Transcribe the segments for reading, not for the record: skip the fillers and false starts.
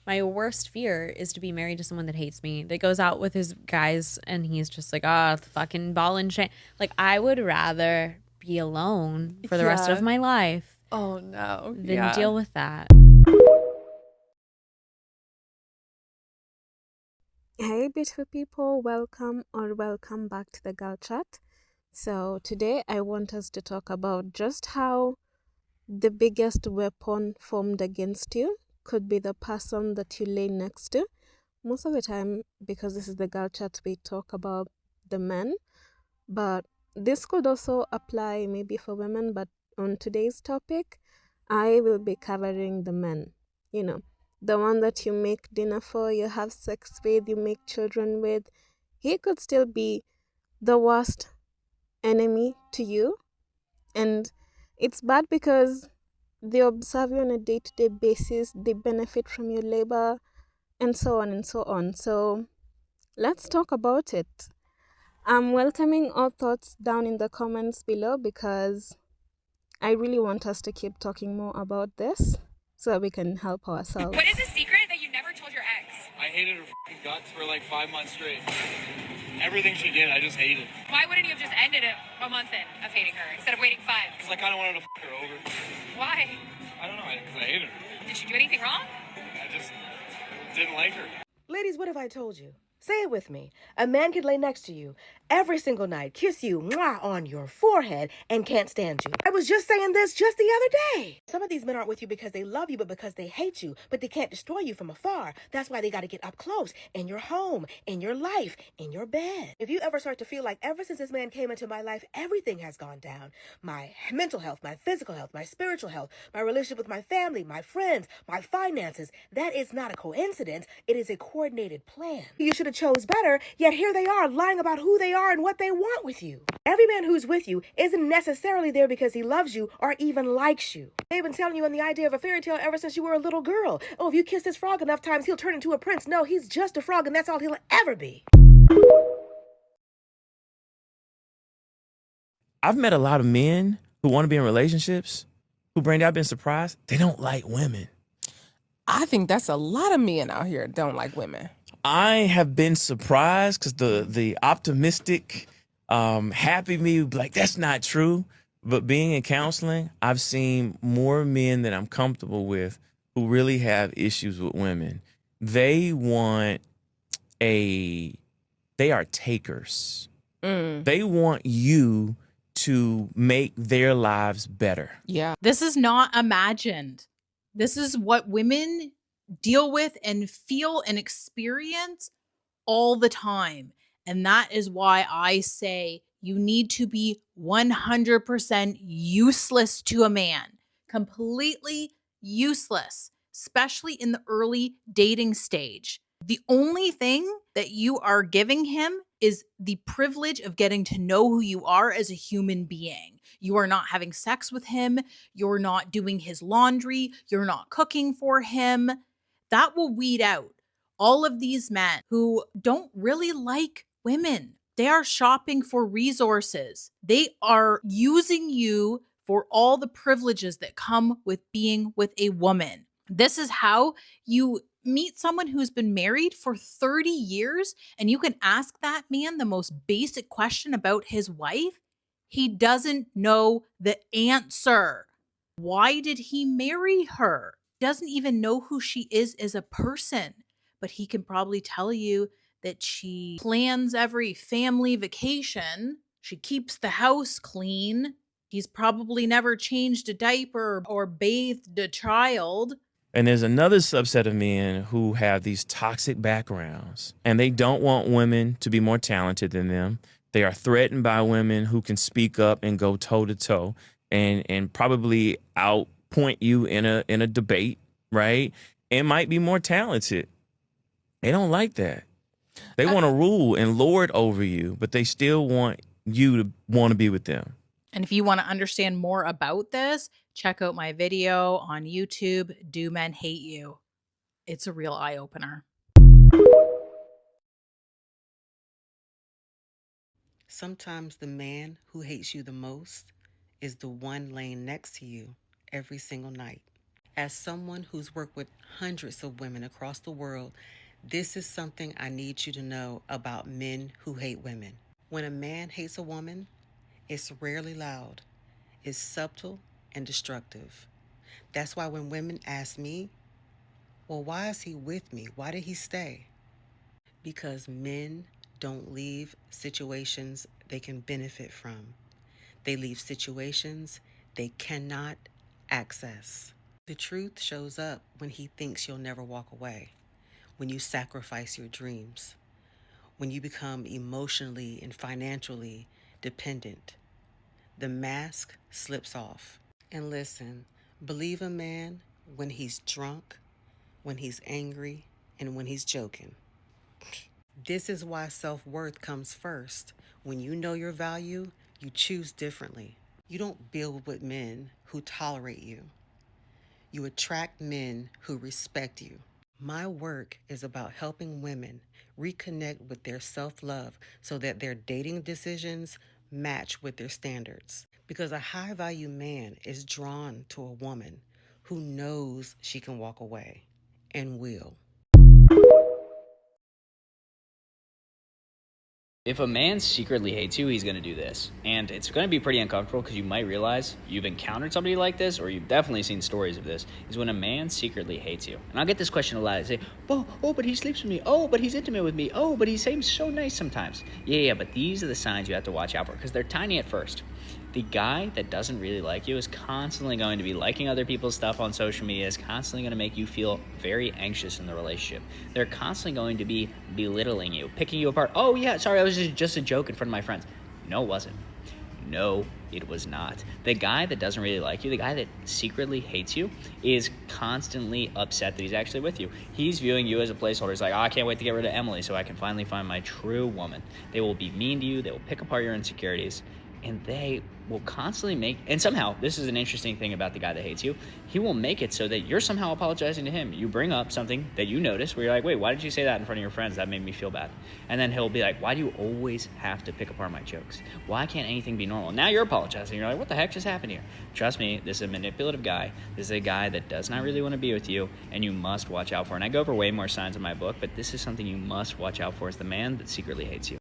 My worst fear is to be married to someone that hates me, that goes out with his guys and he's just like, ah, the fucking ball and chain. Like, I would rather be alone for the rest of Yeah. my life Oh no. than Yeah. deal with that. Hey, beautiful people, welcome or welcome back to the Girl Chat. So, today I want us to talk about just how the biggest weapon formed against you could be the person that you lay next to. Most of the time, because this is the Girl Chat, we talk about the men, but this could also apply maybe for women. But on today's topic, I will be covering the men. You know, the one that you make dinner for, you have sex with, you make children with. He could still be the worst enemy to you. And it's bad because they observe you on a day to day basis, they benefit from your labor, and so on and so on. So let's talk about it. I'm welcoming all thoughts down in the comments below because I really want us to keep talking more about this so that we can help ourselves. What is a secret that you never told your ex? I hated her fucking guts for like 5 months straight. Everything she did, I just hated. Why wouldn't you have just ended it a month in of hating her instead of waiting 5? Because I kind of wanted to fuck her over. Why? I don't know, because I hated her. Did she do anything wrong? I just didn't like her. Ladies, what have I told you? Say it with me. A man could lay next to you every single night, kiss you mwah, on your forehead, and can't stand you. I was just saying this just the other day. Some of these men aren't with you because they love you, but because they hate you. But they can't destroy you from afar. That's why they got to get up close in your home, in your life, in your bed. If you ever start to feel like ever since this man came into my life, everything has gone down. My mental health, my physical health, my spiritual health, my relationship with my family, my friends, my finances. That is not a coincidence. It is a coordinated plan. You should have chose better, yet here they are lying about who they are and what they want with you. Every man who's with you isn't necessarily there because he loves you or even likes you. They've been telling you in the idea of a fairy tale ever since you were a little girl. Oh, if you kiss this frog enough times, he'll turn into a prince. No, he's just a frog and that's all he'll ever be. I've met a lot of men who want to be in relationships who, Brandy, I've been surprised, they don't like women. I think that's a lot of men out here don't like women. I have been surprised because the optimistic, happy me, like, that's not true. But being in counseling, I've seen more men that I'm comfortable with who really have issues with women. They want they are takers. They want you to make their lives better. Yeah. This is not imagined. This is what women deal with and feel and experience all the time. And that is why I say you need to be 100% useless to a man, completely useless, especially in the early dating stage. The only thing that you are giving him is the privilege of getting to know who you are as a human being. You are not having sex with him. You're not doing his laundry. You're not cooking for him. That will weed out all of these men who don't really like women. They are shopping for resources. They are using you for all the privileges that come with being with a woman. This is how you meet someone who's been married for 30 years and you can ask that man the most basic question about his wife. He doesn't know the answer. Why did he marry her? Doesn't even know who she is as a person, but he can probably tell you that she plans every family vacation. She keeps the house clean. He's probably never changed a diaper or bathed a child. And there's another subset of men who have these toxic backgrounds and they don't want women to be more talented than them. They are threatened by women who can speak up and go toe to toe and probably outpoint you in a debate, right? And might be more talented. They don't like that. They want to rule and lord over you, but they still want you to want to be with them. And if you want to understand more about this, check out my video on YouTube, Do Men Hate You? It's a real eye opener. Sometimes the man who hates you the most is the one laying next to you every single night. As someone who's worked with hundreds of women across the world, this is something I need you to know about men who hate women. When a man hates a woman, it's rarely loud. It's subtle and destructive. That's why when women ask me, well, why is he with me? Why did he stay? Because men don't leave situations they can benefit from. They leave situations they cannot access. The truth shows up when he thinks you'll never walk away, when you sacrifice your dreams, when you become emotionally and financially dependent. The mask slips off. And listen, believe a man when he's drunk, when he's angry, and when he's joking. This is why self-worth comes first. When you know your value, you choose differently. You don't build with men who tolerate you. You attract men who respect you. My work is about helping women reconnect with their self-love so that their dating decisions match with their standards. Because a high-value man is drawn to a woman who knows she can walk away and will. If a man secretly hates you, he's going to do this. And it's going to be pretty uncomfortable because you might realize you've encountered somebody like this, or you've definitely seen stories of this, is when a man secretly hates you. And I'll get this question a lot. I say, oh, but he sleeps with me. Oh, but he's intimate with me. Oh, but he seems so nice sometimes. Yeah, but these are the signs you have to watch out for because they're tiny at first. The guy that doesn't really like you is constantly going to be liking other people's stuff on social media, is constantly going to make you feel very anxious in the relationship. They're constantly going to be belittling you, picking you apart. Oh yeah, sorry, I was just a joke in front of my friends. No, it wasn't. No, it was not. The guy that doesn't really like you, the guy that secretly hates you, is constantly upset that he's actually with you. He's viewing you as a placeholder. He's like, oh, I can't wait to get rid of Emily so I can finally find my true woman. They will be mean to you. They will pick apart your insecurities. And they will constantly make, and somehow, this is an interesting thing about the guy that hates you, he will make it so that you're somehow apologizing to him. You bring up something that you notice where you're like, wait, why did you say that in front of your friends? That made me feel bad. And then he'll be like, why do you always have to pick apart my jokes? Why can't anything be normal? Now you're apologizing. You're like, what the heck just happened here? Trust me, this is a manipulative guy. This is a guy that does not really want to be with you, and you must watch out for. And I go over way more signs in my book, but this is something you must watch out for, is the man that secretly hates you.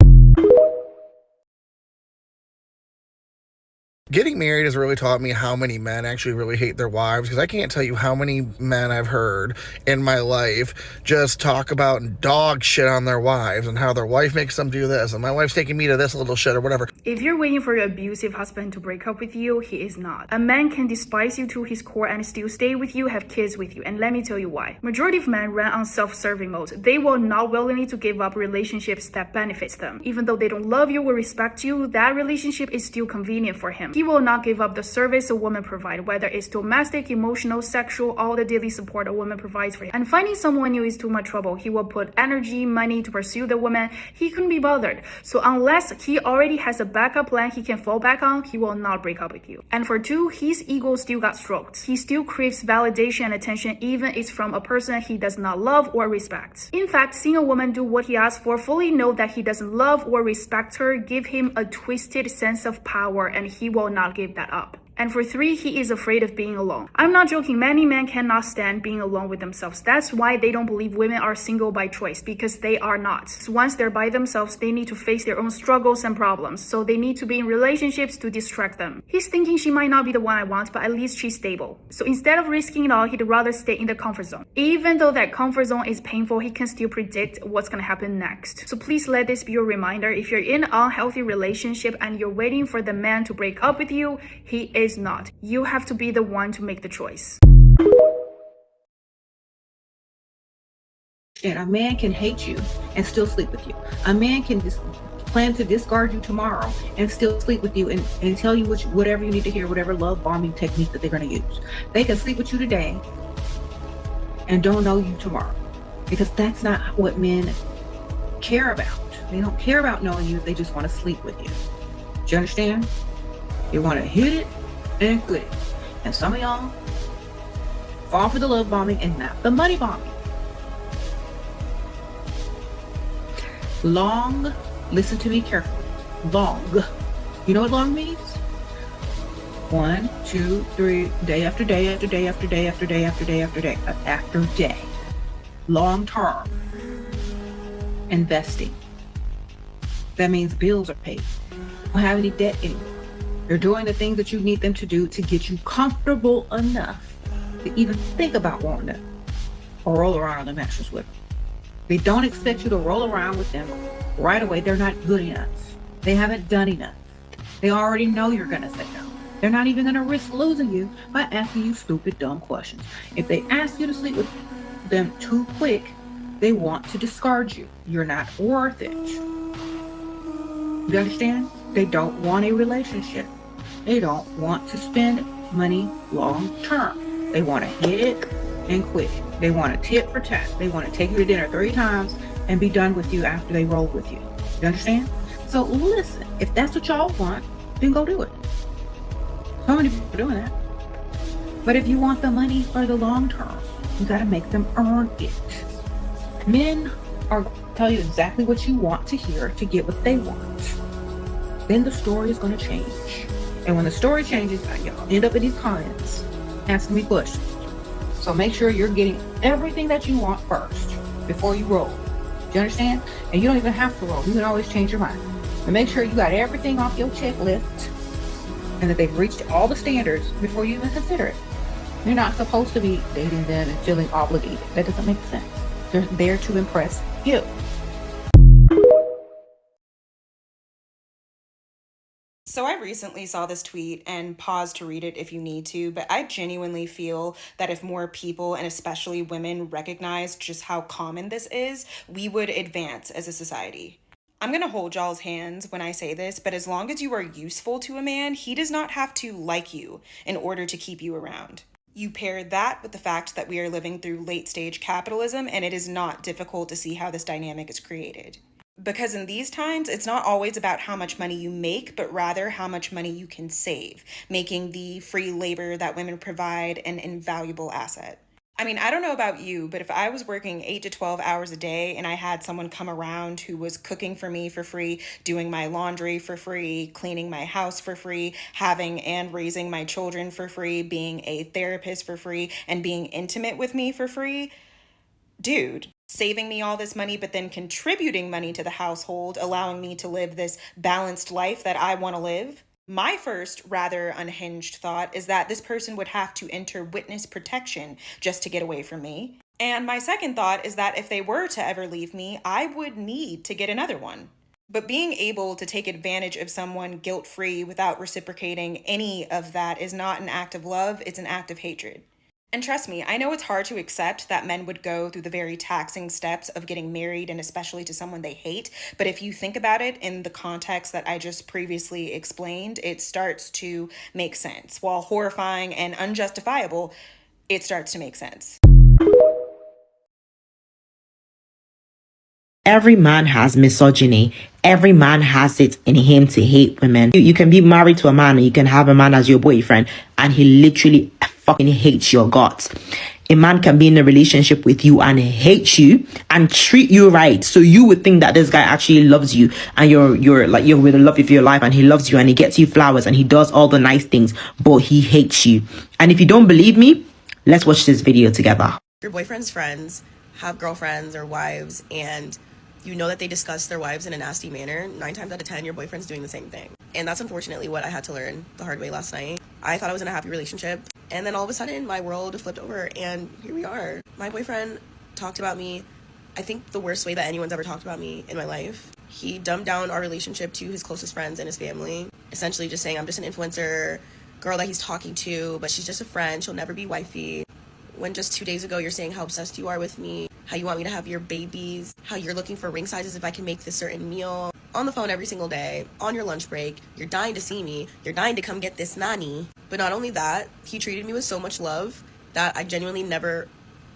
Getting married has really taught me how many men actually really hate their wives, because I can't tell you how many men I've heard in my life just talk about dog shit on their wives and how their wife makes them do this and my wife's taking me to this little shit or whatever. If you're waiting for your abusive husband to break up with you, he is not. A man can despise you to his core and still stay with you, have kids with you, and let me tell you why. Majority of men run on self-serving mode. They will not willingly to give up relationships that benefits them. Even though they don't love you or respect you, that relationship is still convenient for him. He will not give up the service a woman provides, whether it's domestic, emotional, sexual, all the daily support a woman provides for him. And finding someone new is too much trouble. He will put energy, money to pursue the woman. He couldn't be bothered. So unless he already has a backup plan he can fall back on, he will not break up with you. And for two, his ego still got stroked. He still craves validation and attention, even if it's from a person he does not love or respect. In fact, seeing a woman do what he asks for, fully know that he doesn't love or respect her, give him a twisted sense of power, and he will not give that up. And for three, he is afraid of being alone. I'm not joking, many men cannot stand being alone with themselves. That's why they don't believe women are single by choice, because they are not. So once they're by themselves, they need to face their own struggles and problems. So they need to be in relationships to distract them. He's thinking she might not be the one I want, but at least she's stable. So instead of risking it all, he'd rather stay in the comfort zone. Even though that comfort zone is painful, he can still predict what's gonna happen next. So please let this be your reminder. If you're in an unhealthy relationship and you're waiting for the man to break up with you, he is not. You have to be the one to make the choice. And a man can hate you and still sleep with you. A man can just plan to discard you tomorrow and still sleep with you and tell you whatever you need to hear, whatever love bombing technique that they're going to use. They can sleep with you today and don't know you tomorrow, because that's not what men care about. They don't care about knowing you. They just want to sleep with you. Do you understand? You want to hit it and quit it. And some of y'all fall for the love bombing and not the money bombing. Long, listen to me carefully. Long. You know what long means? 1, 2, 3, day after day after day after day after day after day after day after day. Long term investing. That means bills are paid. You don't have any debt anymore. They're doing the things that you need them to do to get you comfortable enough to even think about wanting to roll around on the mattress with them. They don't expect you to roll around with them right away. They're not good enough. They haven't done enough. They already know you're going to say no. They're not even going to risk losing you by asking you stupid, dumb questions. If they ask you to sleep with them too quick, they want to discard you. You're not worth it. You understand? They don't want a relationship. They don't want to spend money long term. They want to hit it and quit. They want to tit for tat. They want to take you to dinner 3 times and be done with you after they roll with you. You understand? So listen, if that's what y'all want, then go do it. So many people are doing that. But if you want the money for the long term, you got to make them earn it. Men are going to tell you exactly what you want to hear to get what they want. Then the story is going to change. And when the story changes, you'll end up in these comments asking me questions. So make sure you're getting everything that you want first before you roll. Do you understand? And you don't even have to roll. You can always change your mind. And make sure you got everything off your checklist and that they've reached all the standards before you even consider it. You're not supposed to be dating them and feeling obligated. That doesn't make sense. They're there to impress you. So I recently saw this tweet and paused to read it if you need to, but I genuinely feel that if more people, and especially women, recognize just how common this is, we would advance as a society. I'm going to hold y'all's hands when I say this, but as long as you are useful to a man, he does not have to like you in order to keep you around. You pair that with the fact that we are living through late-stage capitalism, and it is not difficult to see how this dynamic is created. Because in these times, it's not always about how much money you make, but rather how much money you can save, making the free labor that women provide an invaluable asset. I mean, I don't know about you, but if I was working 8 to 12 hours a day and I had someone come around who was cooking for me for free, doing my laundry for free, cleaning my house for free, having and raising my children for free, being a therapist for free, and being intimate with me for free, dude, saving me all this money, but then contributing money to the household, allowing me to live this balanced life that I want to live. My first rather unhinged thought is that this person would have to enter witness protection just to get away from me. And my second thought is that if they were to ever leave me, I would need to get another one. But being able to take advantage of someone guilt-free without reciprocating any of that is not an act of love, it's an act of hatred. And trust me, I know it's hard to accept that men would go through the very taxing steps of getting married, and especially to someone they hate. But if you think about it in the context that I just previously explained, it starts to make sense. While horrifying and unjustifiable, it starts to make sense. Every man has misogyny. Every man has it in him to hate women. You can be married to a man, and you can have a man as your boyfriend, and he literally fucking hates your guts. A man can be in a relationship with you and hate you and treat you right, so you would think that this guy actually loves you, and you're with the love of your life, and he loves you, and he gets you flowers, and he does all the nice things, but he hates you. And if you don't believe me, let's watch this video together. Your boyfriend's friends have girlfriends or wives, and you know that they discuss their wives in a nasty manner. 9 times out of 10, your boyfriend's doing the same thing. And that's unfortunately what I had to learn the hard way last night. I thought I was in a happy relationship, and then all of a sudden my world flipped over, and here we are. My boyfriend talked about me, I think the worst way that anyone's ever talked about me in my life. He dumbed down our relationship to his closest friends and his family, essentially just saying I'm just an influencer girl that he's talking to, but she's just a friend, she'll never be wifey. When just 2 days ago you're saying how obsessed you are with me, how you want me to have your babies, how you're looking for ring sizes if I can make this certain meal. On the phone every single day, on your lunch break, you're dying to see me, you're dying to come get this nani. But not only that, he treated me with so much love that I genuinely never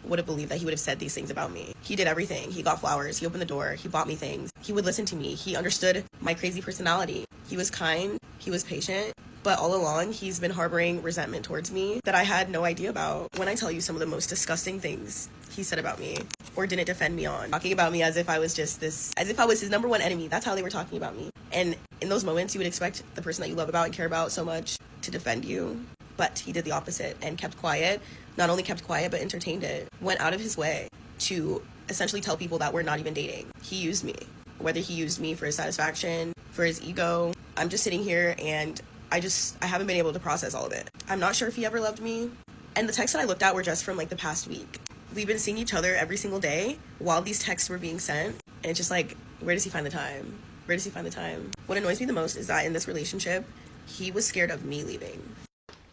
would have believed that he would have said these things about me. He did everything. He got flowers, he opened the door, he bought me things. He would listen to me, he understood my crazy personality. He was kind, he was patient. But all along, he's been harboring resentment towards me that I had no idea about. When I tell you some of the most disgusting things he said about me, or didn't defend me on, talking about me as if I was just this, as if I was his number one enemy. That's how they were talking about me. And in those moments, you would expect the person that you love about and care about so much to defend you, but he did the opposite and kept quiet. Not only kept quiet, but entertained it. Went out of his way to essentially tell people that we're not even dating. He used me. Whether he used me for his satisfaction, for his ego, I'm just sitting here and I haven't been able to process all of it. I'm not sure if he ever loved me. And the texts that I looked at were just from like the past week. We've been seeing each other every single day while these texts were being sent. And it's just like, where does he find the time? Where does he find the time? What annoys me the most is that in this relationship, he was scared of me leaving.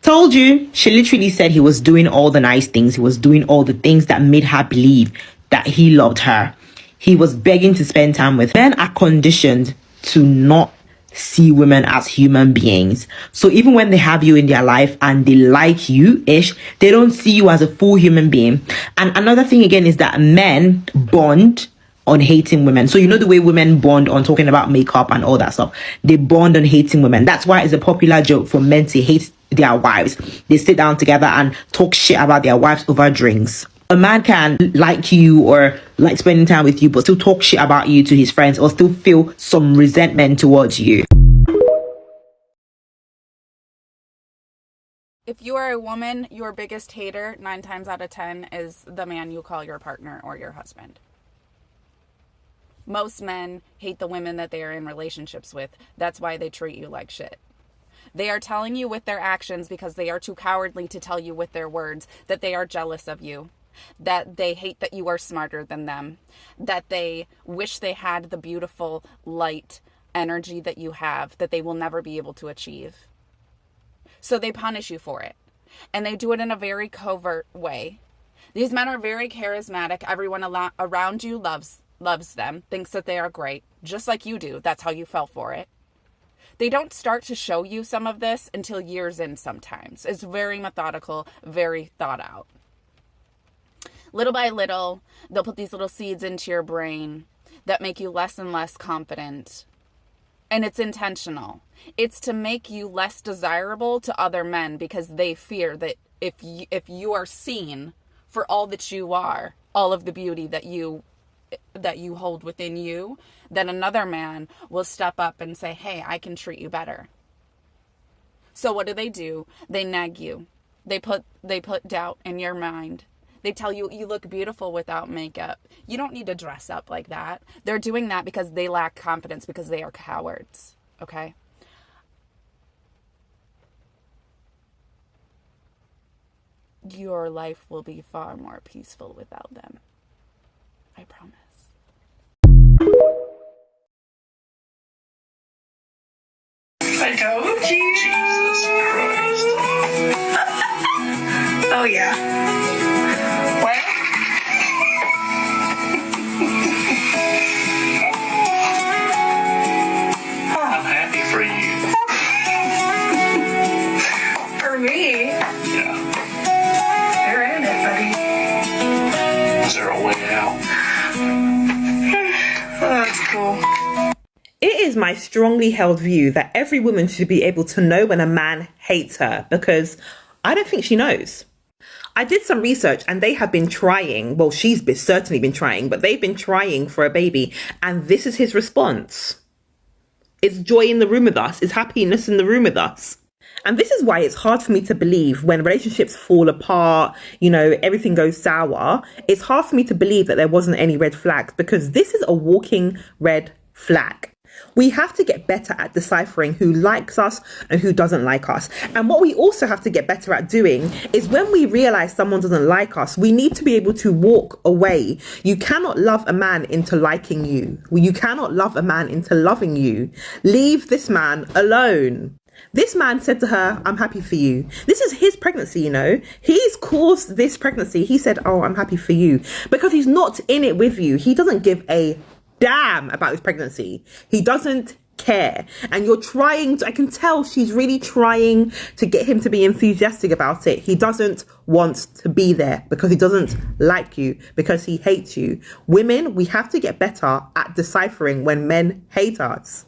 Told you. She literally said he was doing all the nice things. He was doing all the things that made her believe that he loved her. He was begging to spend time with her. Men are conditioned to not see women as human beings. So even when they have you in their life and they like you-ish, they don't see you as a full human being. And another thing again is that men bond on hating women. So you know the way women bond on talking about makeup and all that stuff. They bond on hating women. That's why it's a popular joke for men to hate their wives. They sit down together and talk shit about their wives over drinks. A man can like you or like spending time with you, but still talk shit about you to his friends or still feel some resentment towards you. If you are a woman, your biggest hater 9 times out of 10 is the man you call your partner or your husband. Most men hate the women that they are in relationships with. That's why they treat you like shit. They are telling you with their actions because they are too cowardly to tell you with their words that they are jealous of you, that they hate that you are smarter than them, that they wish they had the beautiful light energy that you have, that they will never be able to achieve. So they punish you for it. And they do it in a very covert way. These men are very charismatic. Everyone around you loves them, thinks that they are great, just like you do. That's how you fell for it. They don't start to show you some of this until years in sometimes. It's very methodical, very thought out. Little by little, they'll put these little seeds into your brain that make you less and less confident. And it's intentional. It's to make you less desirable to other men because they fear that if you are seen for all that you are, all of the beauty that you hold within you, then another man will step up and say, hey, I can treat you better. So what do? They nag you. They put doubt in your mind. They tell you you look beautiful without makeup. You don't need to dress up like that. They're doing that because they lack confidence, because they are cowards. Okay? Your life will be far more peaceful without them. I promise. I told you. Jesus Christ. Oh yeah. Well. I'm happy for you. For me? Yeah. You're in it, buddy. Is there a way out? Oh, that's cool. It is my strongly held view that every woman should be able to know when a man hates her, because I don't think she knows. I did some research and they have been trying, well, certainly been trying, but they've been trying for a baby, and this is his response. It's joy in the room with us, it's happiness in the room with us. And this is why it's hard for me to believe when relationships fall apart, everything goes sour. It's hard for me to believe that there wasn't any red flags, because this is a walking red flag. We have to get better at deciphering who likes us and who doesn't like us. And what we also have to get better at doing is when we realize someone doesn't like us, we need to be able to walk away. You cannot love a man into liking you. You cannot love a man into loving you. Leave this man alone. This man said to her, I'm happy for you. This is his pregnancy, He's caused this pregnancy. He said, oh, I'm happy for you. Because he's not in it with you. He doesn't give a damn about his pregnancy. He doesn't care. And I can tell she's really trying to get him to be enthusiastic about it. He doesn't want to be there because he doesn't like you, because he hates you. Women, we have to get better at deciphering when men hate us.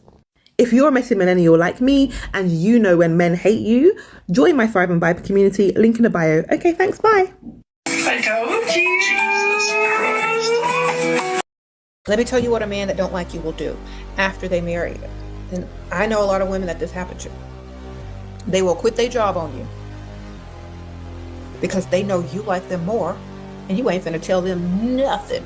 If you're a messy millennial like me and you know when men hate you, join my Thrive and Vibe community, link in the bio. Okay, thanks, bye. I told you. Jesus Christ. Let me tell you what a man that don't like you will do after they marry you. And I know a lot of women that this happened to. They will quit their job on you because they know you like them more, and you ain't finna tell them nothing.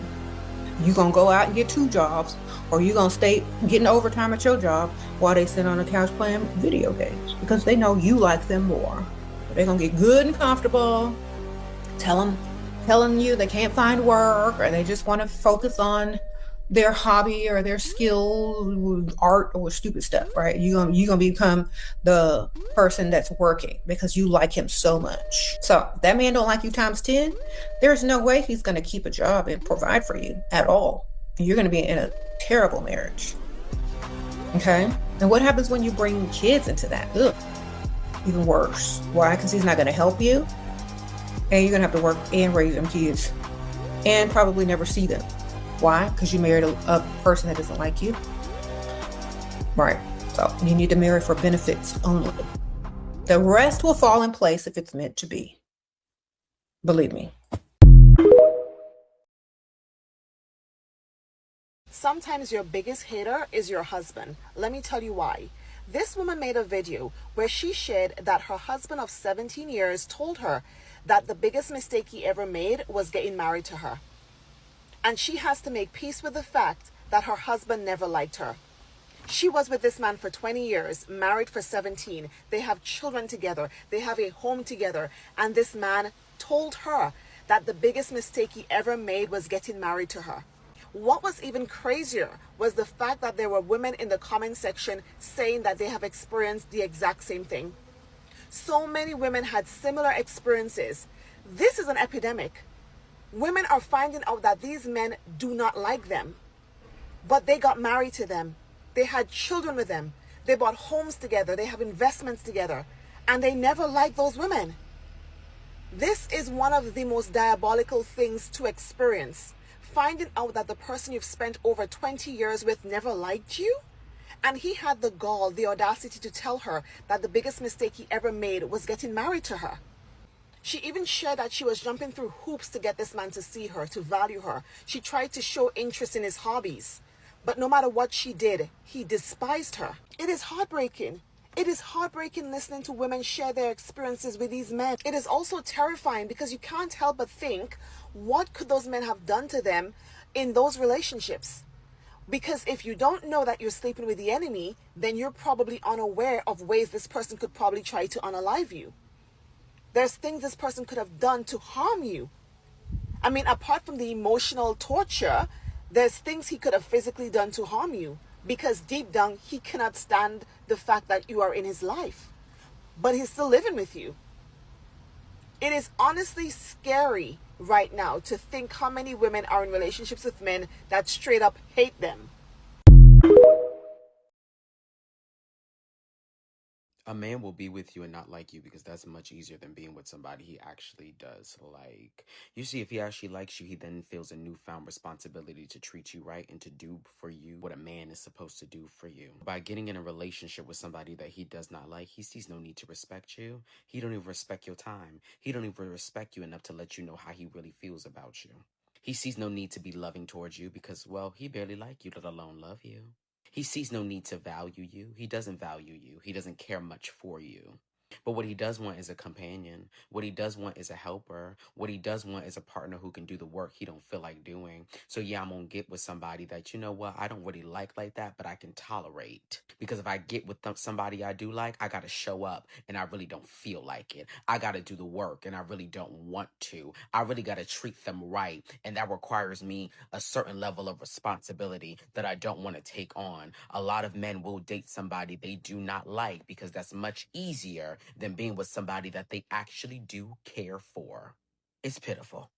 You gonna go out and get 2 jobs, or you gonna stay getting overtime at your job while they sit on the couch playing video games because they know you like them more. They're gonna get good and comfortable, telling you they can't find work, or they just want to focus on their hobby or their skill, art or stupid stuff, right? You're gonna become the person that's working because you like him so much. So if that man don't like you times 10, there's no way he's gonna keep a job and provide for you at all. You're gonna be in a terrible marriage. Okay? And what happens when you bring kids into that? Ugh, even worse. Why? Because he's not gonna help you, and you're gonna have to work and raise them kids and probably never see them. Why? Because you married a person that doesn't like you. Right. So you need to marry for benefits only. The rest will fall in place if it's meant to be. Believe me. Sometimes your biggest hater is your husband. Let me tell you why. This woman made a video where she shared that her husband of 17 years told her that the biggest mistake he ever made was getting married to her. And she has to make peace with the fact that her husband never liked her. She was with this man for 20 years, married for 17. They have children together. They have a home together. And this man told her that the biggest mistake he ever made was getting married to her. What was even crazier was the fact that there were women in the comment section saying that they have experienced the exact same thing. So many women had similar experiences. This is an epidemic. Women are finding out that these men do not like them, but they got married to them. They had children with them. They bought homes together. They have investments together, and they never liked those women. This is one of the most diabolical things to experience. Finding out that the person you've spent over 20 years with never liked you, and he had the gall, the audacity to tell her that the biggest mistake he ever made was getting married to her. She even shared that she was jumping through hoops to get this man to see her, to value her. She tried to show interest in his hobbies. But no matter what she did, he despised her. It is heartbreaking. It is heartbreaking listening to women share their experiences with these men. It is also terrifying because you can't help but think, what could those men have done to them in those relationships? Because if you don't know that you're sleeping with the enemy, then you're probably unaware of ways this person could probably try to unalive you. There's things this person could have done to harm you. I mean, apart from the emotional torture, there's things he could have physically done to harm you, because deep down, he cannot stand the fact that you are in his life, but he's still living with you. It is honestly scary right now to think how many women are in relationships with men that straight up hate them. A man will be with you and not like you because that's much easier than being with somebody he actually does like. You see, if he actually likes you, he then feels a newfound responsibility to treat you right and to do for you what a man is supposed to do for you. By getting in a relationship with somebody that he does not like, he sees no need to respect you. He don't even respect your time. He don't even respect you enough to let you know how he really feels about you. He sees no need to be loving towards you because, well, he barely like you, let alone love you. He sees no need to value you. He doesn't value you. He doesn't care much for you. But what he does want is a companion. What he does want is a helper. What he does want is a partner who can do the work he don't feel like doing. So yeah, I'm going to get with somebody that, you know what, I don't really like that, but I can tolerate. Because if I get with somebody I do like, I got to show up and I really don't feel like it. I got to do the work and I really don't want to. I really got to treat them right. And that requires me a certain level of responsibility that I don't want to take on. A lot of men will date somebody they do not like because that's much easier than being with somebody that they actually do care for. It's pitiful.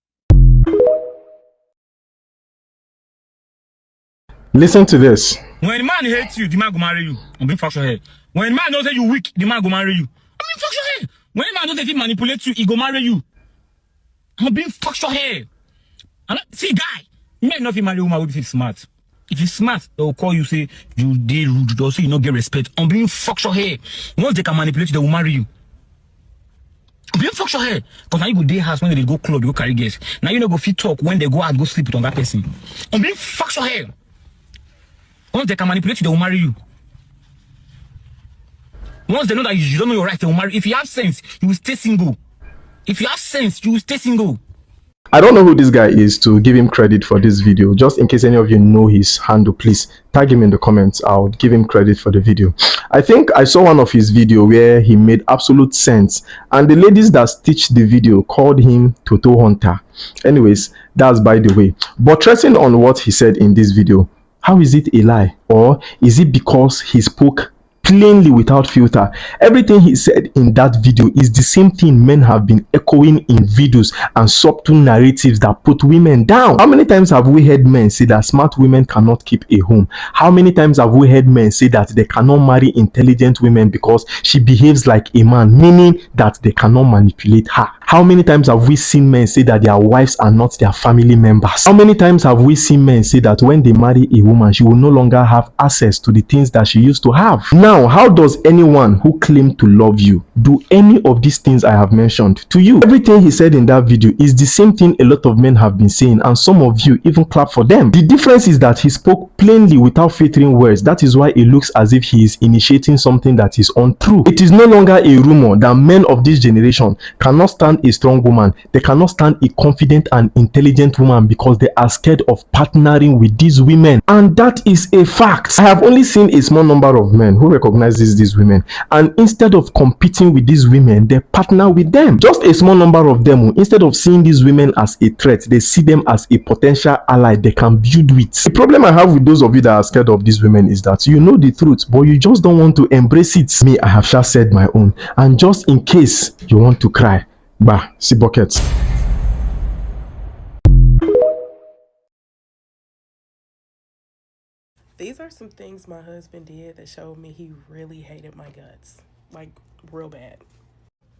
Listen to this. When a man hates you, the man go marry you. I'm being fucked your head. When a man knows that you weak, the man go marry you. I'm being fucked your head. When a man knows that he manipulates you, he go marry you. I'm being fucked your head. See, guy, you may not be marry a woman if he's smart. If he's smart, they'll call you, say, you did rude, or say you not get respect. I'm being fucked your head. Once they can manipulate you, they will marry you. I'm being fucked your head. Because now you go day house when they go club, they go carry guests. Now you know go fit talk when they go out, go sleep with on that person. I'm being fucked your head. Once they can manipulate you, they will marry you. Once they know that you don't know your right, they will marry. If you have sense, you will stay single. If you have sense, you will stay single. I don't know who this guy is to give him credit for this video. Just in case any of you know his handle, please tag him in the comments. I'll give him credit for the video. I think I saw one of his video where he made absolute sense, and the ladies that stitched the video called him Toto Hunter. Anyways, that's by the way. Buttressing on what he said in this video, how is it a lie? Or is it because he spoke plainly without filter? Everything he said in that video is the same thing men have been echoing in videos and subtle narratives that put women down. How many times have we heard men say that smart women cannot keep a home? How many times have we heard men say that they cannot marry intelligent women because she behaves like a man, meaning that they cannot manipulate her? How many times have we seen men say that their wives are not their family members? How many times have we seen men say that when they marry a woman, she will no longer have access to the things that she used to have? Now, how does anyone who claims to love you do any of these things I have mentioned to you? Everything he said in that video is the same thing a lot of men have been saying, and some of you even clap for them. The difference is that he spoke plainly without filtering words. That is why it looks as if he is initiating something that is untrue. It is no longer a rumor that men of this generation cannot stand a strong woman. They cannot stand a confident and intelligent woman because they are scared of partnering with these women, and that is a fact. I have only seen a small number of men who recognizes these women, and instead of competing with these women, they partner with them. Just a small number of them, instead of seeing these women as a threat, they see them as a potential ally they can build with. The problem I have with those of you that are scared of these women is that you know the truth, but you just don't want to embrace it. Me, I have just said my own, and just in case you want to cry, bah, see buckets. These are some things my husband did that showed me he really hated my guts, like real bad.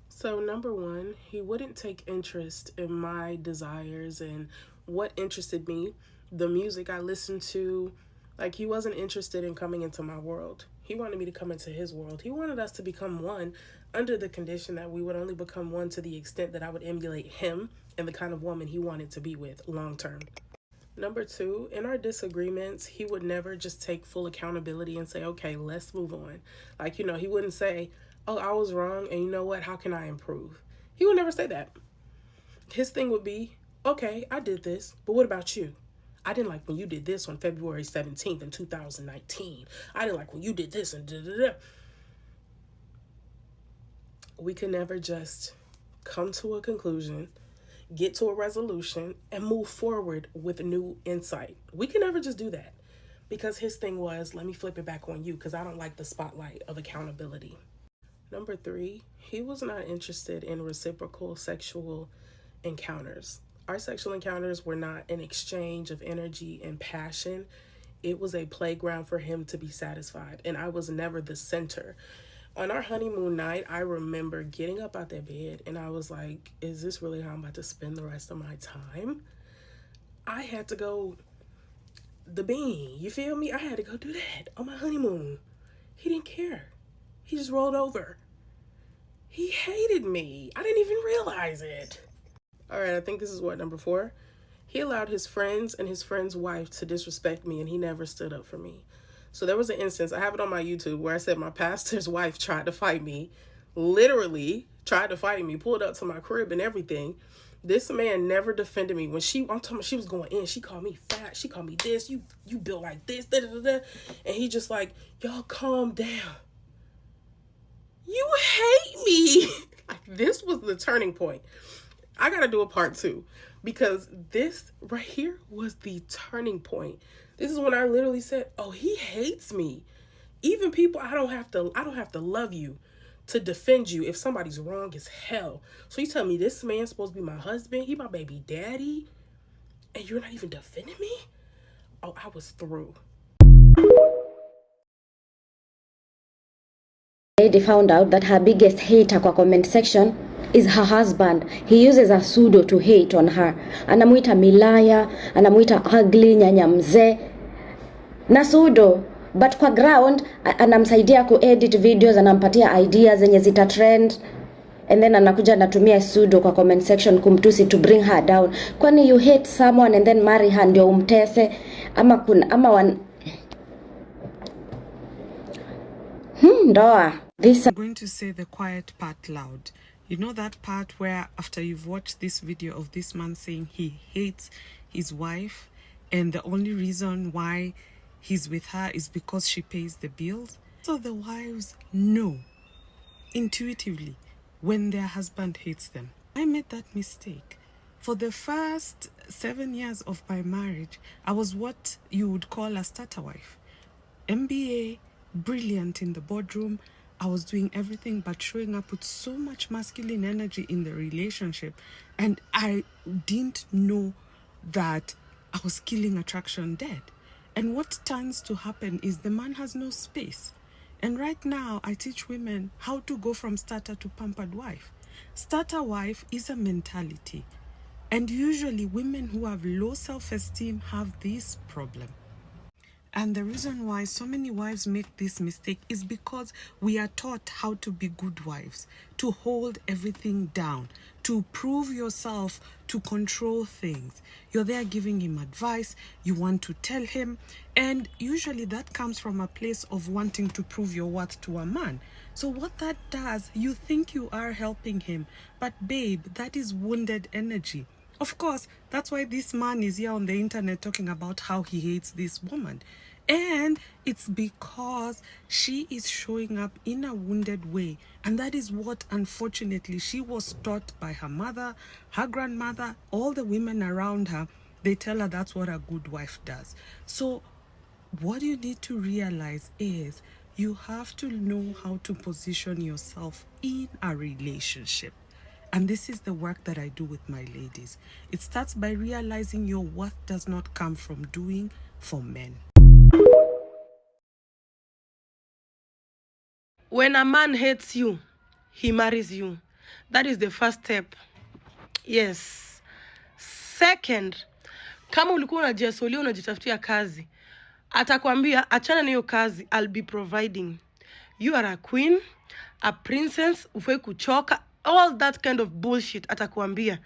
So number one, he wouldn't take interest in my desires and what interested me, the music I listened to. Like, he wasn't interested in coming into my world. He wanted me to come into his world. He wanted us to become one under the condition that we would only become one to the extent that I would emulate him and the kind of woman he wanted to be with long term. Number two, in our disagreements, he would never just take full accountability and say, okay, let's move on. Like, you know, he wouldn't say, oh, I was wrong, and you know what, how can I improve? He would never say that. His thing would be, okay, I did this, but what about you? I didn't like when you did this on February 17th in 2019. I didn't like when you did this and da-da-da. We could never just come to a conclusion, get to a resolution, and move forward with a new insight. We can never just do that, because his thing was, let me flip it back on you because I don't like the spotlight of accountability. Number three, he was not interested in reciprocal sexual encounters. Our sexual encounters were not an exchange of energy and passion. It was a playground for him to be satisfied, and I was never the center. On our honeymoon night, I remember getting up out that bed, and I was like, is this really how I'm about to spend the rest of my time? I had to go the bean, you feel me? I had to go do that on my honeymoon. He didn't care. He just rolled over. He hated me. I didn't even realize it. All right, I think this is what, number 4? He allowed his friends and his friend's wife to disrespect me, and he never stood up for me. So there was an instance, I have it on my YouTube, where I said my pastor's wife tried to fight me, literally tried to fight me, pulled up to my crib and everything. This man never defended me. When I'm talking about, she was going in, she called me fat, she called me this, you built like this, da, da, da, da. And he just like, y'all calm down. You hate me. Like, this was the turning point. I gotta do a part 2, because this right here was the turning point. This is when I literally said, oh, he hates me. Even people, I don't have to love you to defend you if somebody's wrong as hell. So you tell me this man's supposed to be my husband, he my baby daddy, and you're not even defending me? Oh, I was through. Lady found out that her biggest hater kwa comment section is her husband. He uses a pseudo to hate on her. Anamuita milaya, anamuita ugly, nyanya mzee na pseudo, but kwa ground anamsaidia ku-edit videos, anampatia ideas zenye zita trend, and then anakuja anatumia pseudo kwa comment section kumtusi to bring her down. Kwani you hate someone and then marry her ndio umtese? Ama ndoa. I'm going to say the quiet part loud. You know that part where after you've watched this video of this man saying he hates his wife and the only reason why he's with her is because she pays the bills? So the wives know intuitively when their husband hates them. I made that mistake. For the first 7 years of my marriage, I was what you would call a starter wife. MBA, brilliant in the boardroom. I was doing everything but showing up with so much masculine energy in the relationship. And I didn't know that I was killing attraction dead. And what tends to happen is the man has no space. And right now, I teach women how to go from starter to pampered wife. Starter wife is a mentality. And usually women who have low self-esteem have this problem. And the reason why so many wives make this mistake is because we are taught how to be good wives, to hold everything down, to prove yourself, to control things. You're there giving him advice, you want to tell him, and usually that comes from a place of wanting to prove your worth to a man. So what that does, you think you are helping him, but babe, that is wounded energy. Of course, that's why this man is here on the internet talking about how he hates this woman. And it's because she is showing up in a wounded way. And that is what, unfortunately, she was taught by her mother, her grandmother, all the women around her. They tell her that's what a good wife does. So what you need to realize is you have to know how to position yourself in a relationship. And this is the work that I do with my ladies. It starts by realizing your worth does not come from doing for men. When a man hates you, he marries you. That is the first step. Yes. Second, kama ulikuwa unajiasolia unajitafutia kazi, atakwambia achana na hiyo kazi, I'll be providing. You are a queen, a princess, ufai kuchoka, all that kind of bullshit atakwambia.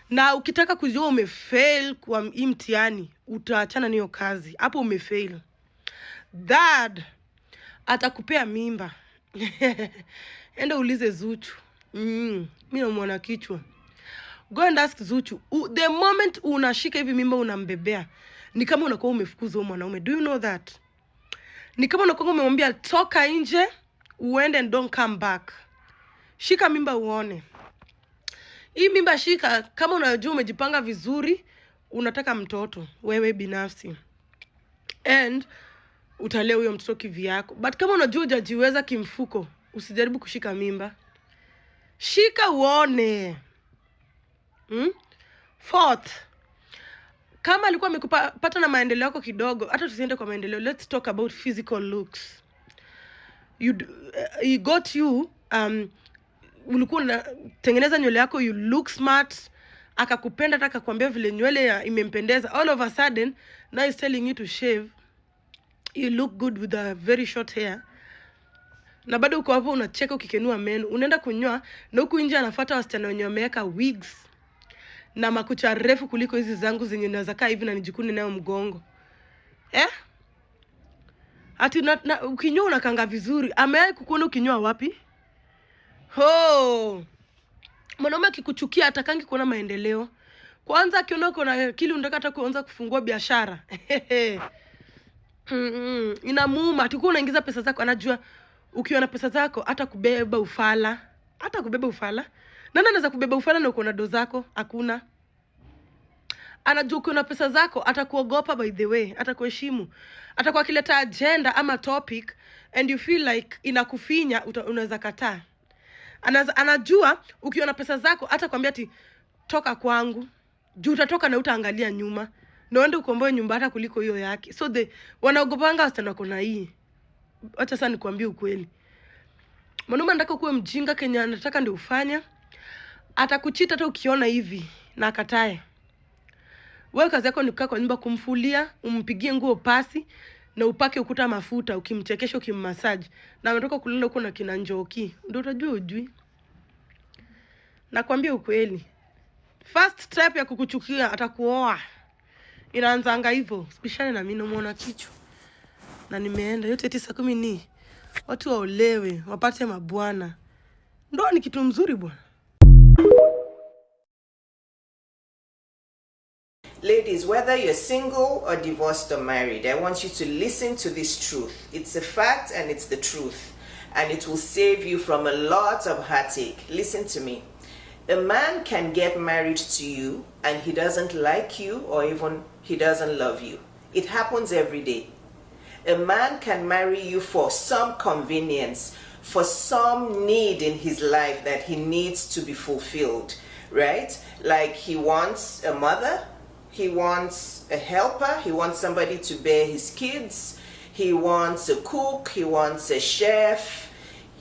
Na ukitaka kujua umefail kwa hii mtihani, utaachana na hiyo kazi. Hapo umefail. Dad atakupea mimba. Enda ulize Zuchu. Mimi namuona kichwa. Go and ask Zuchu. The moment unashika hivi mimba unambebea, ni kama unakuwa umefukuza mwanaume. Do you know that? Ni kama unakuwa umemwambia toka nje, uende and don't come back. Shika mimba uone. Hii mimba shika kama unajua umejipanga vizuri, unataka mtoto wewe binafsi. And utalea huyo mtoto kivyako. But kama unajua hujajiweza kimfuko, usijaribu kushika mimba. Shika uone. Fourth, kama alikuwa amekupata na maendeleo yako kidogo, hata tusiende kwa maendeleo, let's talk about physical looks. He got you, ulikuwa unatengeneza nywele yako, you look smart, akakupenda hata akakwambia vile nywele imempendeza. All of a sudden, now he's telling you to shave. You look good with a very short hair. Na bado uko hapo unacheka ukikenua meno. Unaenda kunyoa na huku nje anafuata wasichana wenye wameweka wigs na makucha refu kuliko hizi zangu zenye naweza kaa hivi na nijikune nayo mgongo. Ati ukinyoa unakanga vizuri. Amewahi kukuona ukinyoa wapi? Mwanaume akikuchukia atakangi kuona maendeleo. Kwanza akiona uko na akili unataka hata kuanza kufungua biashara. Inamuuma. Atakuwa unaingiza pesa zako, anajua ukiwa na pesa zako hata kubeba ufala. Hata kubeba ufala. Nani anaweza kubeba ufala na uko na do zako? Hakuna. Anajua ukiwa na pesa zako atakuogopa, by the way, atakuheshimu. Atakuwa akileta agenda ama topic and you feel like inakufinya, unaweza kataa. Anajua ukiwa na pesa zako hata kwambia ati toka kwangu. Juu utatoka na utaangalia nyuma. Na uende ukomboe nyumba hata kuliko hiyo yake. So wanaogopanga wasichana wako na hii. Acha sasa nikwambie ukweli. Mwanaume anataka kuwe mjinga Kenya anataka ndio ufanya. Atakuchita hata ukiona hivi na akatae. Wewe kazi yako ni kukaa kwa nyumba kumfulia, umpigie nguo pasi na upake ukuta mafuta, ukimchekesha ukimmassage. Na ametoka kulala huko na kina Njoki. Ndio utajua ujui. Nakwambia ukweli. First step ya kukuchukia atakuoa. Inaanzanga hivyo. Sipishane na mimi namuona kichwa. Na nimeenda yote 9:10 ni watu waolewe, wapate mabwana. Ndoa ni kitu mzuri bwana. Ladies, whether you're single or divorced or married, I want you to listen to this truth. It's a fact and it's the truth. And it will save you from a lot of heartache. Listen to me. A man can get married to you and he doesn't like you or even he doesn't love you. It happens every day. A man can marry you for some convenience, for some need in his life that he needs to be fulfilled, right? Like he wants a mother, he wants a helper, he wants somebody to bear his kids, he wants a cook, he wants a chef,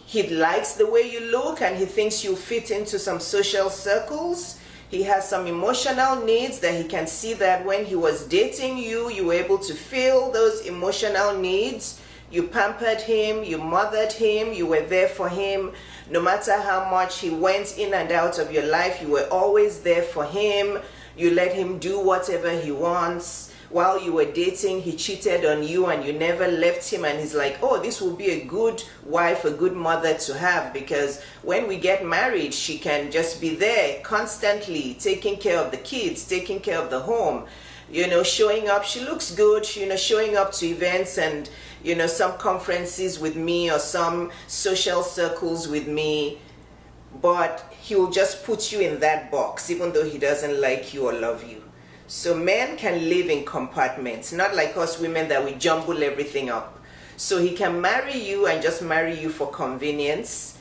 he likes the way you look and he thinks you fit into some social circles. He has some emotional needs that he can see that when he was dating you, you were able to fill those emotional needs. You pampered him, you mothered him, you were there for him. No matter how much he went in and out of your life, you were always there for him. You let him do whatever he wants. While you were dating, he cheated on you and you never left him, and he's like, oh, this will be a good wife, a good mother to have, because when we get married, she can just be there constantly, taking care of the kids, taking care of the home, you know, showing up. She looks good, you know, showing up to events and, you know, some conferences with me or some social circles with me, but he will just put you in that box, even though he doesn't like you or love you. So men can live in compartments, not like us women that we jumble everything up. So he can marry you and just marry you for convenience,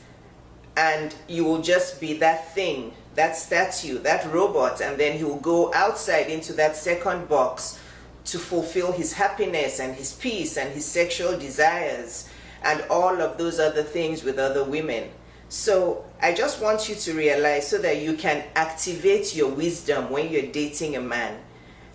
and you will just be that thing, that statue, that robot, and then he will go outside into that second box to fulfill his happiness and his peace and his sexual desires and all of those other things with other women. So I just want you to realize, so that you can activate your wisdom when you're dating a man,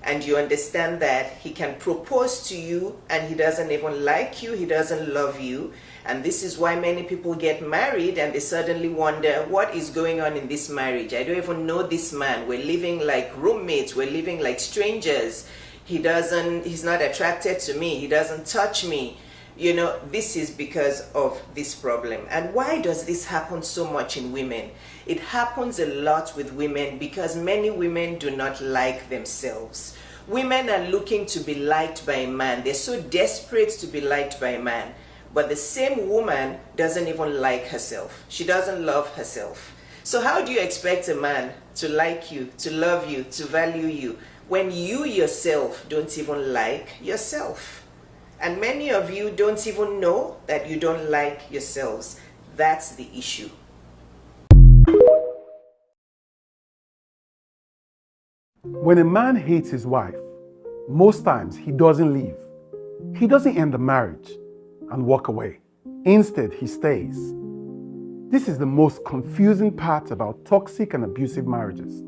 and you understand that he can propose to you and he doesn't even like you, he doesn't love you. And this is why many people get married and they suddenly wonder, what is going on in this marriage? I don't even know this man. We're living like roommates, we're living like strangers. He's not attracted to me, he doesn't touch me. You know, this is because of this problem. And why does this happen so much in women? It happens a lot with women because many women do not like themselves. Women are looking to be liked by a man. They're so desperate to be liked by a man. But the same woman doesn't even like herself. She doesn't love herself. So how do you expect a man to like you, to love you, to value you, when you yourself don't even like yourself? And many of you don't even know that you don't like yourselves. That's the issue. When a man hates his wife, most times he doesn't leave. He doesn't end the marriage and walk away. Instead, he stays. This is the most confusing part about toxic and abusive marriages,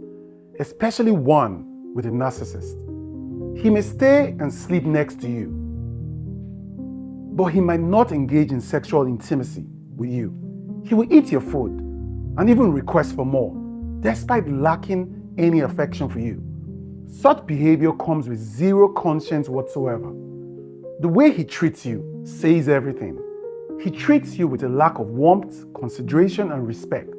especially one with a narcissist. He may stay and sleep next to you, but he might not engage in sexual intimacy with you. He will eat your food and even request for more, despite lacking any affection for you. Such behavior comes with zero conscience whatsoever. The way he treats you says everything. He treats you with a lack of warmth, consideration, and respect,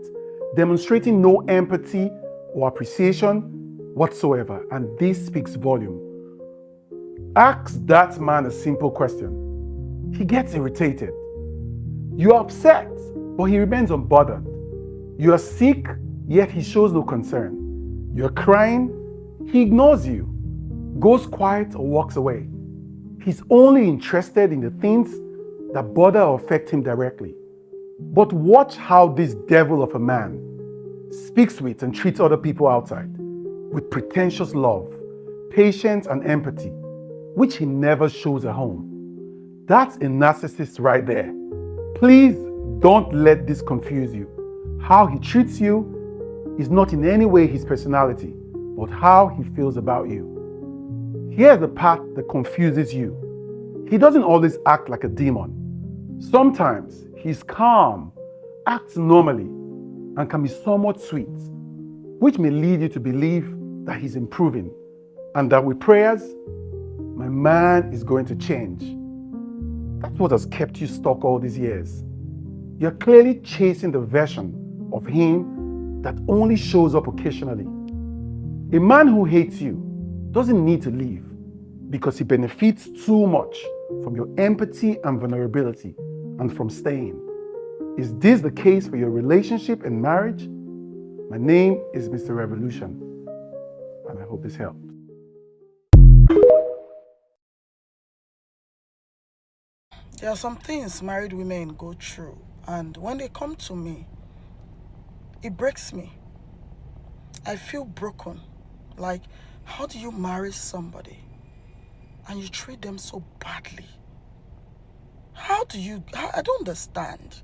demonstrating no empathy or appreciation whatsoever, and this speaks volume. Ask that man a simple question. He gets irritated. You're upset, but he remains unbothered. You are sick, yet he shows no concern. You're crying, he ignores you, goes quiet or walks away. He's only interested in the things that bother or affect him directly. But watch how this devil of a man speaks with and treats other people outside with pretentious love, patience, and empathy, which he never shows at home. That's a narcissist right there. Please don't let this confuse you. How he treats you is not in any way his personality, but how he feels about you. Here's the part that confuses you. He doesn't always act like a demon. Sometimes he's calm, acts normally, and can be somewhat sweet, which may lead you to believe that he's improving and that with prayers, my man is going to change. That's what has kept you stuck all these years. You're clearly chasing the version of him that only shows up occasionally. A man who hates you doesn't need to leave because he benefits too much from your empathy and vulnerability and from staying. Is this the case for your relationship and marriage? My name is Mr. Revolution, and I hope this helped. There are some things married women go through, and when they come to me, it breaks me. I feel broken. Like, how do you marry somebody and you treat them so badly? I don't understand.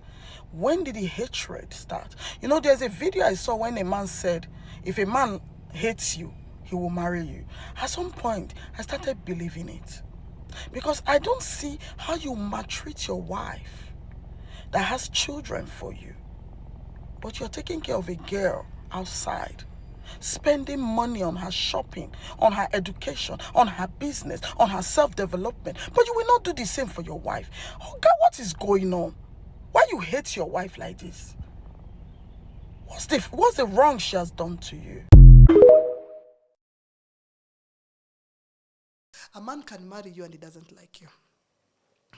When did the hatred start? You know, there's a video I saw when a man said, if a man hates you, he will marry you. At some point, I started believing it. Because I don't see how you maltreat your wife that has children for you, but you're taking care of a girl outside, spending money on her shopping, on her education, on her business, on her self-development, but you will not do the same for your wife. Oh God, what is going on? Why you hate your wife like this? What's the wrong she has done to you? A man can marry you and he doesn't like you.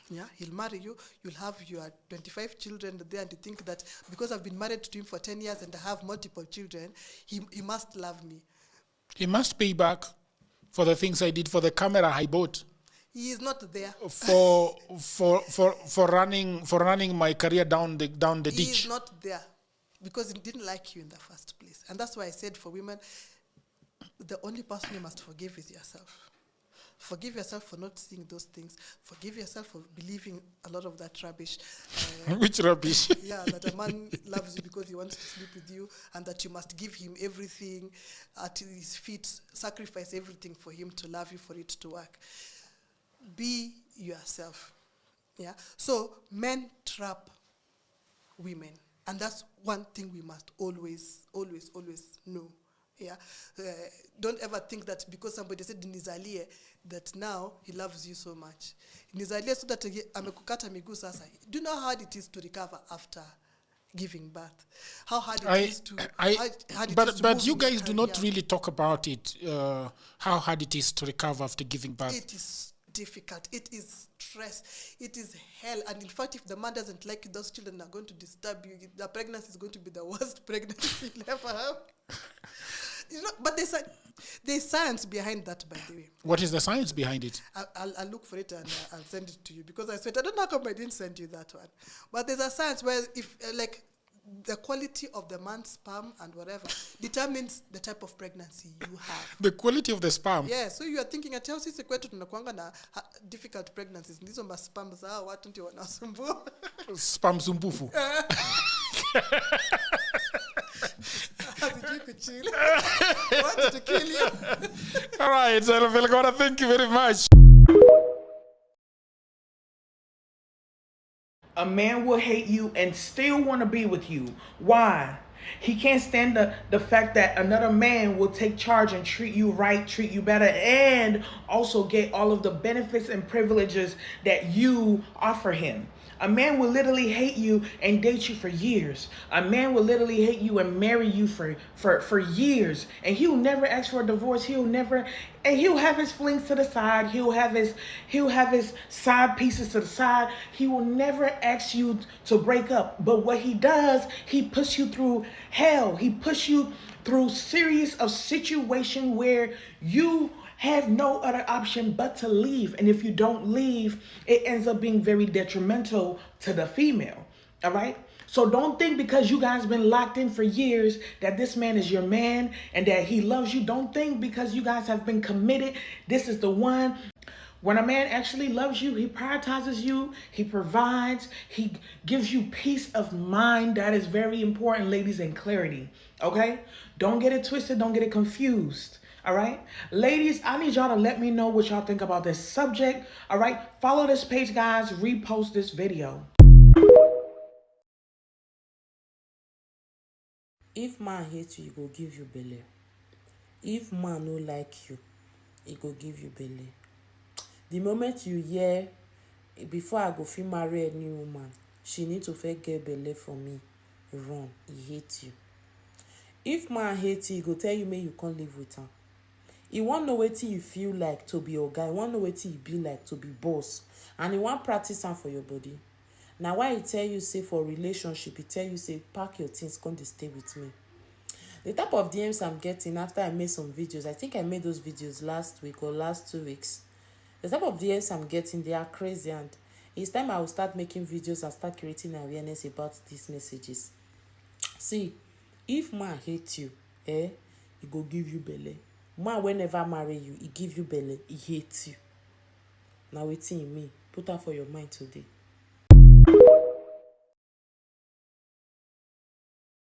Yeah, he'll marry you, you'll have your 25 children there, and you think that because I've been married to him for 10 years and I have multiple children, he must love me. He must pay back for the things I did, for the camera I bought. He is not there. For running my career down the ditch. He is not there because he didn't like you in the first place. And that's why I said for women, the only person you must forgive is yourself. Forgive yourself for not seeing those things. Forgive yourself for believing a lot of that rubbish. Which rubbish? Yeah, that a man loves you because he wants to sleep with you, and that you must give him everything at his feet, sacrifice everything for him to love you, for it to work. Be yourself. Yeah. So men trap women, and that's one thing we must always know. Yeah. Don't ever think that because somebody said Nizalie that now he loves you so much. Nizalie so that amekukata miguu sasa. Do you know how hard it is to recover after giving birth? How hard it is to But you guys do not really talk about it, how hard it is to recover after giving birth. It is difficult. It is stress. It is hell. And in fact, if the man doesn't like you, those children are going to disturb you. The pregnancy is going to be the worst pregnancy you'll ever have. You know, but there's science behind that, by the way. What is the science behind it? I'll look for it and I'll send it to you, because I said I don't know how come I didn't send you that one. But there's a science where if like the quality of the man's sperm and whatever determines the type of pregnancy you have. The quality of the sperm? Yeah, so you are thinking at sisi kwetu tunakuanga na difficult pregnancies. Ndizo ma sperm za watu ndio wanasumbua. Sperm sumbufu. Wanted to kill you. All right, Velgora, thank you very much. A man will hate you and still want to be with you. Why? He can't stand the fact that another man will take charge and treat you right, treat you better, and also get all of the benefits and privileges that you offer him. A man will literally hate you and date you for years. A man will literally hate you and marry you for years. And he'll never ask for a divorce. He'll have his flings to the side. He'll have his side pieces to the side. He will never ask you to break up. But what he does, he puts you through hell. He puts you through series of situations where you have no other option but to leave. And if you don't leave, it ends up being very detrimental to the female. All right? So don't think because you guys been locked in for years that this man is your man and that he loves you. Don't think because you guys have been committed, this is the one. When a man actually loves you, he prioritizes you, he provides, he gives you peace of mind. That is very important, ladies, and clarity. Okay? Don't get it twisted. Don't get it confused. All right, ladies, I need y'all to let me know what y'all think about this subject. All right, follow this page, guys. Repost this video. If man hates you, he go give you belly. If man no like you, he go give you belly. The moment you hear before I go fit marry any woman, she need to first get belle from me. Run, he hate you. If man hate you, he go tell you make you come live with him. He wan know wetin you feel like to be oga. He wan know wetin you be like to be boss, and he wan practice am for your body. Na why he tell you say for relationship, he tell you say pack your things, come dey stay with me. The type of DMs I'm getting after I made some videos, I think I made those videos last week or last 2 weeks. The type of DMs I'm getting, they are crazy, and it's time I will start making videos and start creating awareness about these messages. See, if man hate you, he go give you belle. Man will never marry you, he give you belle, he hates you. Now wetin e mean? Put that for your mind today.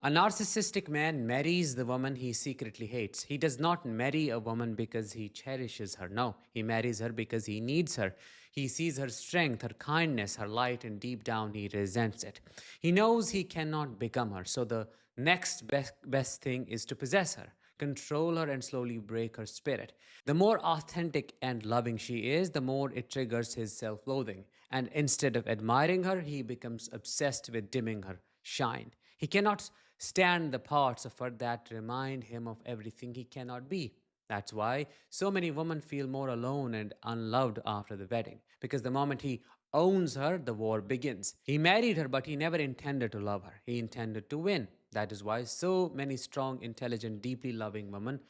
A narcissistic man marries the woman he secretly hates. He does not marry a woman because he cherishes her. No, he marries her because he needs her. He sees her strength, her kindness, her light, and deep down he resents it. He knows he cannot become her, so the next best thing is to possess her, control her, and slowly break her spirit. The more authentic and loving she is, the more it triggers his self-loathing. And instead of admiring her, he becomes obsessed with dimming her shine. He cannot stand the parts of her that remind him of everything he cannot be. That's why so many women feel more alone and unloved after the wedding, because the moment he owns her, the war begins. He married her, but he never intended to love her. He intended to win. That is why so many strong, intelligent, deeply loving women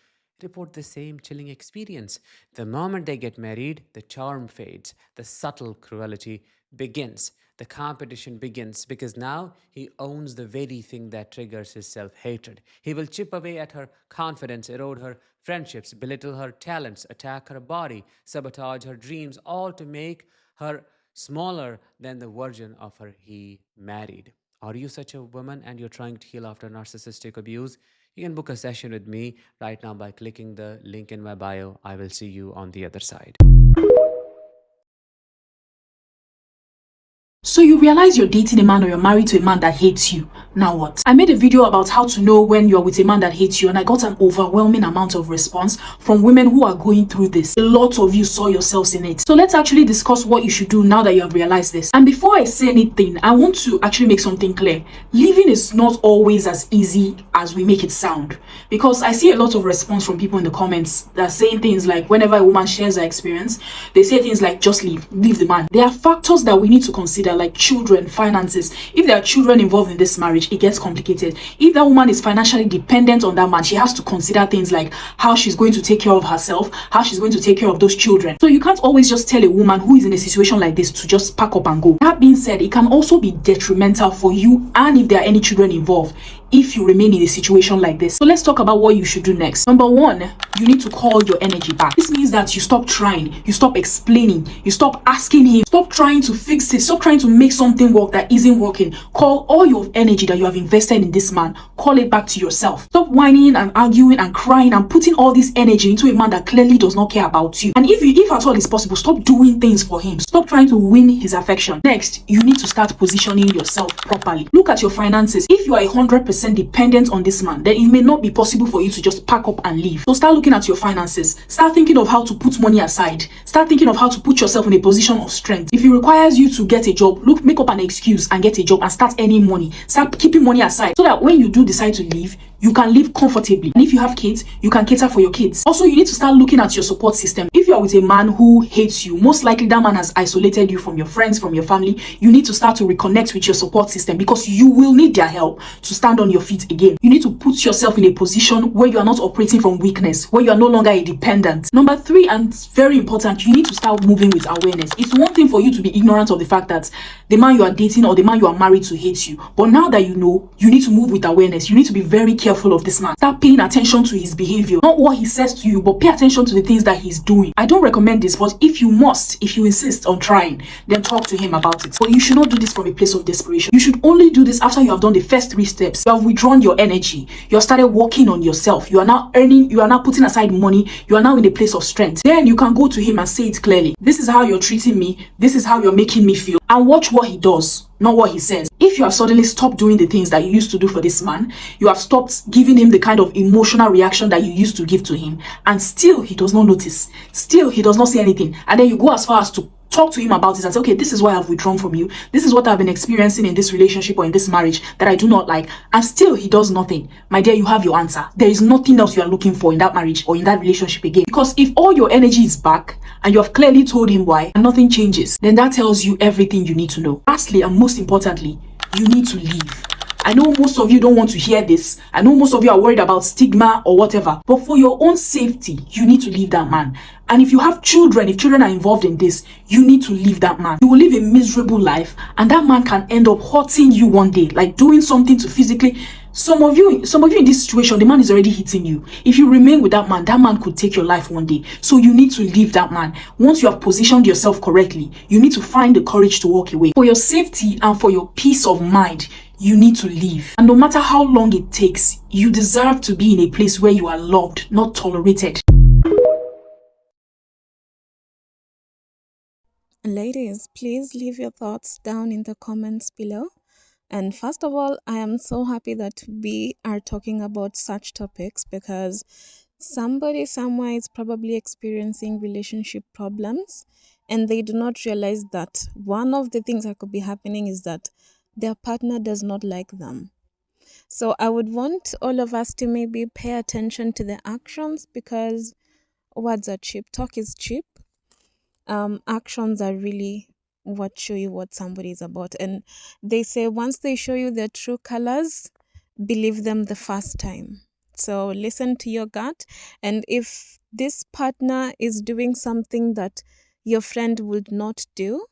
report the same chilling experience. The moment they get married, the charm fades, the subtle cruelty begins. The competition begins, because now he owns the very thing that triggers his self-hatred. He will chip away at her confidence, erode her friendships, belittle her talents, attack her body, sabotage her dreams, all to make her smaller than the version of her he married. Are you such a woman and you're trying to heal after narcissistic abuse? You can book a session with me right now by clicking the link in my bio. I will see you on the other side. So you realize you're dating a man or you're married to a man that hates you. Now what? I made a video about how to know when you're with a man that hates you, and I got an overwhelming amount of response from women who are going through this. A lot of you saw yourselves in it. So let's actually discuss what you should do now that you have realized this. And before I say anything, I want to actually make something clear. Living is not always as easy as we make it sound. Because I see a lot of response from people in the comments that are saying things like, whenever a woman shares her experience, they say things like, just leave the man. There are factors that we need to consider, like children, finances. If there are children involved in this marriage, it gets complicated. If that woman is financially dependent on that man, she has to consider things like how she's going to take care of herself, how she's going to take care of those children. So you can't always just tell a woman who is in a situation like this to just pack up and go. That being said, it can also be detrimental for you and if there are any children involved if you remain in a situation like this. So let's talk about what you should do next. Number one, you need to call your energy back. This means that you stop trying, you stop explaining, you stop asking him, stop trying to fix it, stop trying to make something work that isn't working. Call all your energy that you have invested in this man, call it back to yourself. Stop whining and arguing and crying and putting all this energy into a man that clearly does not care about you. And if at all is possible, stop doing things for him. Stop trying to win his affection. Next, you need to start positioning yourself properly. Look at your finances. If you are 100% dependent on this man, then it may not be possible for you to just pack up and leave. So start looking at your finances. Start thinking of how to put money aside. Start thinking of how to put yourself in a position of strength. If it requires you to get a job, make up an excuse and get a job and start earning money. Start keeping money aside so that when you do decide to leave, you can live comfortably. And if you have kids, you can cater for your kids. Also, you need to start looking at your support system. If you are with a man who hates you, most likely that man has isolated you from your friends, from your family. You need to start to reconnect with your support system because you will need their help to stand on your feet again. You need to put yourself in a position where you are not operating from weakness, where you are no longer a dependent. Number three, and very important, you need to start moving with awareness. It's one thing for you to be ignorant of the fact that the man you are dating or the man you are married to hates you. But now that you know, you need to move with awareness. You need to be very careful of this man. Start paying attention to his behavior, not what he says to you, but pay attention to the things that he's doing. I don't recommend this, but if you insist on trying, then talk to him about it. But you should not do this from a place of desperation. You should only do this after you have done the first 3 steps. You have withdrawn your energy. You have started working on yourself. You are now earning, you are now putting aside money. You are now in a place of strength. Then you can go to him and say it clearly. This is how you're treating me. This is how you're making me feel. And watch what he does, not what he says. If you have suddenly stopped doing the things that you used to do for this man, you have stopped giving him the kind of emotional reaction that you used to give to him, and still he does not notice, still he does not say anything, and then you go as far as to talk to him about it and say, okay, this is why I've withdrawn from you. This is what I've been experiencing in this relationship or in this marriage that I do not like. And still he does nothing. My dear, you have your answer. There is nothing else you are looking for in that marriage or in that relationship again. Because if all your energy is back and you have clearly told him why and nothing changes, then that tells you everything you need to know. Lastly, and most importantly, you need to leave. I know most of you don't want to hear this. I know most of you are worried about stigma or whatever. But for your own safety, you need to leave that man. And if you have children, if children are involved in this, you need to leave that man. You will live a miserable life and that man can end up hurting you one day, like doing something to physically. Some of you in this situation, the man is already hitting you. If you remain with that man could take your life one day. So you need to leave that man. Once you have positioned yourself correctly, you need to find the courage to walk away. For your safety and for your peace of mind, you need to leave. And no matter how long it takes, you deserve to be in a place where you are loved, not tolerated. Ladies, please leave your thoughts down in the comments below. And first of all, I am so happy that we are talking about such topics because somebody somewhere is probably experiencing relationship problems and they do not realize that one of the things that could be happening is that their partner does not like them. So I would want all of us to maybe pay attention to the actions because words are cheap, talk is cheap. Actions are really what show you what somebody is about. And they say once they show you their true colors, believe them the first time. So listen to your gut. And if this partner is doing something that your friend would not do,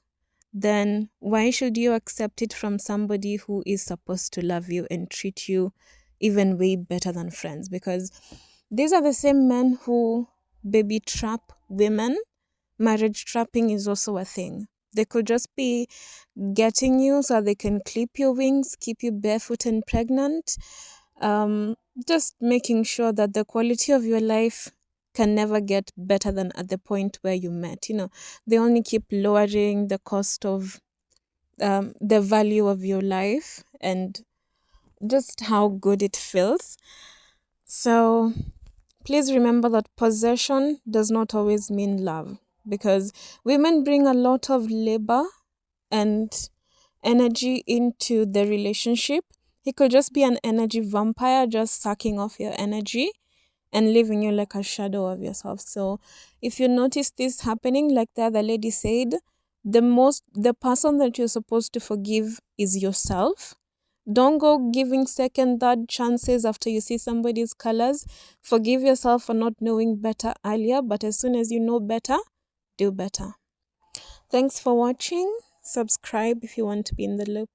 then why should you accept it from somebody who is supposed to love you and treat you even way better than friends? Because these are the same men who baby trap women. Marriage trapping is also a thing. They could just be getting you so they can clip your wings, keep you barefoot and pregnant, just making sure that the quality of your life can never get better than at the point where you met. You know, they only keep lowering the cost of the value of your life and just how good it feels. So please remember that possession does not always mean love, because women bring a lot of labor and energy into the relationship. He could just be an energy vampire, just sucking off your energy and leaving you like a shadow of yourself. So if you notice this happening, like the other lady said, the person that you're supposed to forgive is yourself. Don't go giving second, third chances after you see somebody's colors. Forgive yourself for not knowing better earlier, but as soon as you know better, do better. Thanks for watching. Subscribe if you want to be in the loop.